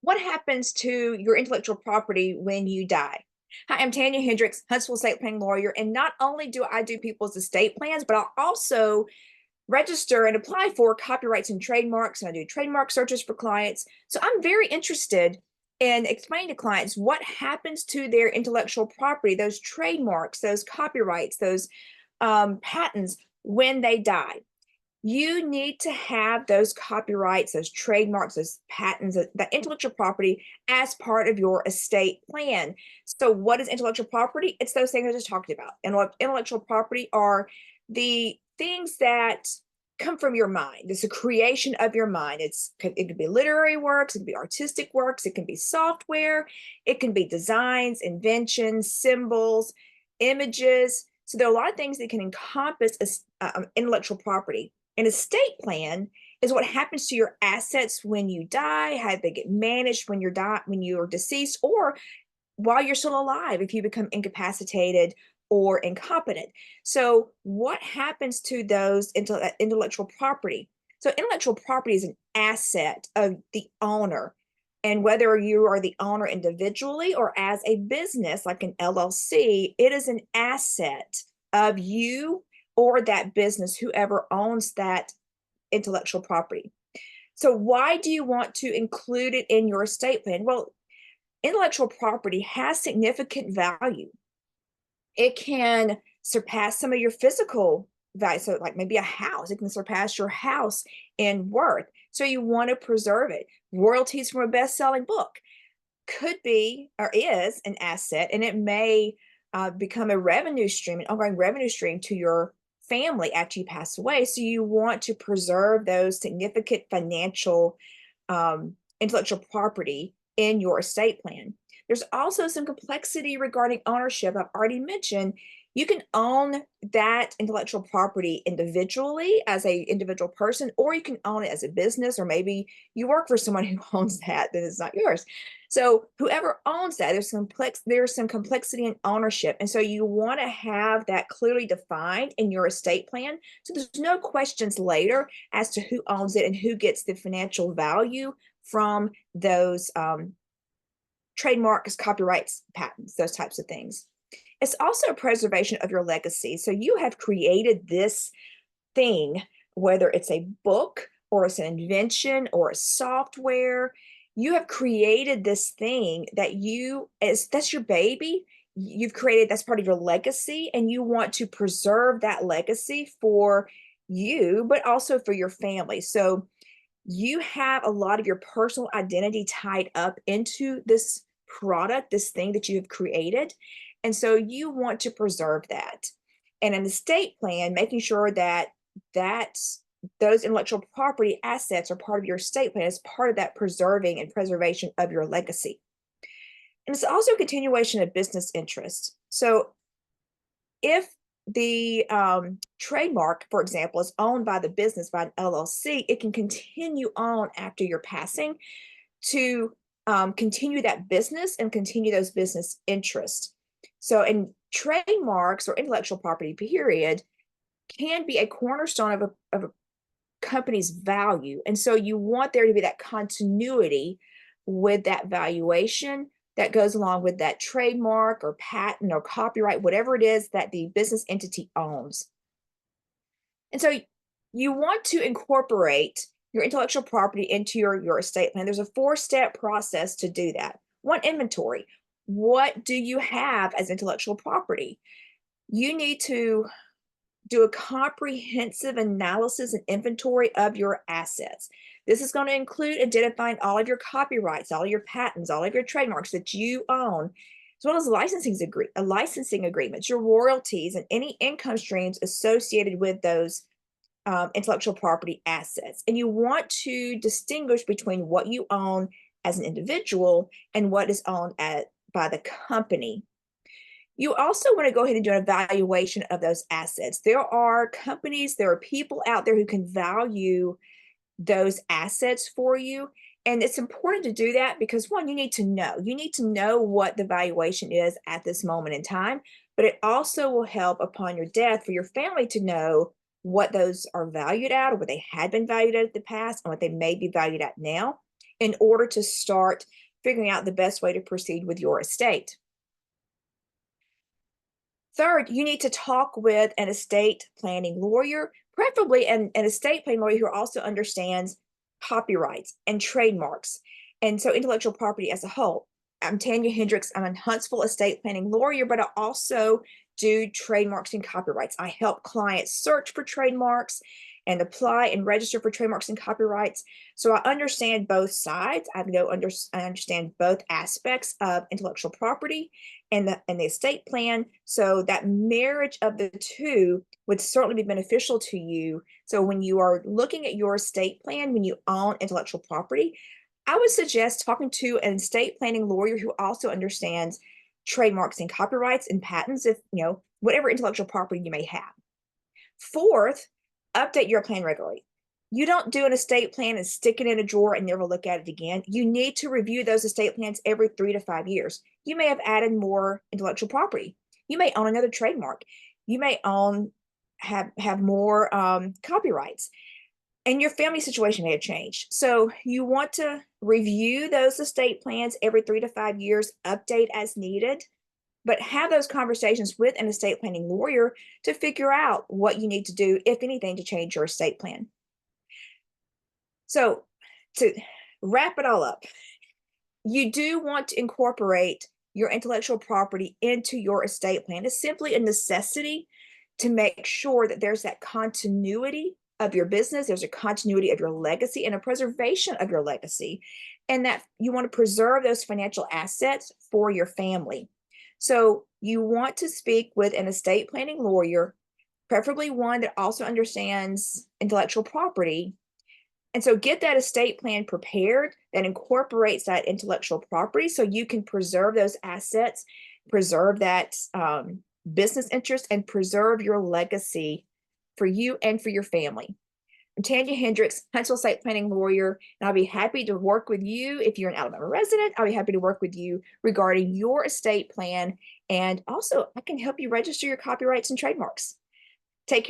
What happens to your intellectual property when you die? Hi, I'm Tanya Hendricks, Huntsville estate planning lawyer. And not only do I do people's estate plans, but I'll also register and apply for copyrights and trademarks. And I do trademark searches for clients. So I'm very interested in explaining to clients what happens to their intellectual property, those trademarks, those copyrights, those patents when they die. You need to have those copyrights, those trademarks, those patents, that intellectual property as part of your estate plan. So what is intellectual property? It's those things I just talked about. And intellectual property are the things that come from your mind. It's a creation of your mind. It could be literary works, it could be artistic works, it can be software, it can be designs, inventions, symbols, images. So there are a lot of things that can encompass intellectual property. An estate plan is what happens to your assets when you die, how they get managed when you're deceased, or while you're still alive if you become incapacitated or incompetent. So what happens to those intellectual property? So intellectual property is an asset of the owner. And whether you are the owner individually or as a business like an LLC, it is an asset of you or that business, whoever owns that intellectual property. So why do you want to include it in your estate plan? Well, intellectual property has significant value. It can surpass some of your physical value. So like maybe a house, it can surpass your house in worth. So you want to preserve it. Royalties from a best-selling book could be or is an asset, and it may become a revenue stream, an ongoing revenue stream to your family after you pass away. So you want to preserve those significant financial intellectual property in your estate plan. There's also some complexity regarding ownership. I've already mentioned you can own that intellectual property individually as a individual person, or you can own it as a business, or maybe you work for someone who owns that is not yours. So whoever owns that, there's some complexity in ownership. And so you want to have that clearly defined in your estate plan. So there's no questions later as to who owns it and who gets the financial value from those trademarks, copyrights, patents, those types of things. It's also a preservation of your legacy. So you have created this thing, whether it's a book or it's an invention or a software, you have created this thing that that's your baby. You've created, that's part of your legacy, and you want to preserve that legacy for you, but also for your family. So you have a lot of your personal identity tied up into this product, this thing that you have created. And so you want to preserve that. And an estate plan, making sure that those intellectual property assets are part of your estate plan as part of that preserving and preservation of your legacy. And it's also a continuation of business interest. So if the trademark, for example, is owned by the business, by an LLC, it can continue on after your passing to continue that business and continue those business interests. So, in trademarks or intellectual property, period, can be a cornerstone of a company's value. And so you want there to be that continuity with that valuation that goes along with that trademark or patent or copyright, whatever it is that the business entity owns. And so you want to incorporate your intellectual property into your estate plan. There's a 4-step process to do that. One, inventory. What do you have as intellectual property? You need to do a comprehensive analysis and inventory of your assets. This is going to include identifying all of your copyrights, all of your patents, all of your trademarks that you own, as well as licensing agreements, your royalties, and any income streams associated with those intellectual property assets. And you want to distinguish between what you own as an individual and what is owned by the company. You also want to go ahead and do an evaluation of those assets. There are companies, there are people out there who can value those assets for you. And it's important to do that because, one, you need to know what the valuation is at this moment in time, but it also will help upon your death for your family to know what those are valued at, or what they had been valued at in the past, and what they may be valued at now. in order to start figuring out the best way to proceed with your estate. Third, you need to talk with an estate planning lawyer, preferably an estate planning lawyer who also understands copyrights and trademarks, and so intellectual property as a whole. I'm Tanya Hendricks. I'm a Huntsville estate planning lawyer, but I also do trademarks and copyrights. I help clients search for trademarks and apply and register for trademarks and copyrights. So I understand both sides. I understand both aspects of intellectual property and the estate plan. So that marriage of the two would certainly be beneficial to you. So when you are looking at your estate plan, when you own intellectual property, I would suggest talking to an estate planning lawyer who also understands trademarks and copyrights and patents, if whatever intellectual property you may have. Fourth, update your plan regularly. You don't do an estate plan and stick it in a drawer and never look at it again. You need to review those estate plans every 3 to 5 years. You may have added more intellectual property. You may own another trademark. You may have more copyrights, and your family situation may have changed. So you want to review those estate plans every 3 to 5 years, update as needed, but have those conversations with an estate planning lawyer to figure out what you need to do, if anything, to change your estate plan. So to wrap it all up, you do want to incorporate your intellectual property into your estate plan. It's simply a necessity to make sure that there's that continuity of your business, there's a continuity of your legacy and a preservation of your legacy, and that you want to preserve those financial assets for your family. So you want to speak with an estate planning lawyer, preferably one that also understands intellectual property. And so get that estate plan prepared that incorporates that intellectual property so you can preserve those assets, preserve that business interest, and preserve your legacy for you and for your family. I'm Tanya Hendricks, Huntsville estate planning lawyer, and I'll be happy to work with you. If you're an Alabama resident, I'll be happy to work with you regarding your estate plan. And also, I can help you register your copyrights and trademarks.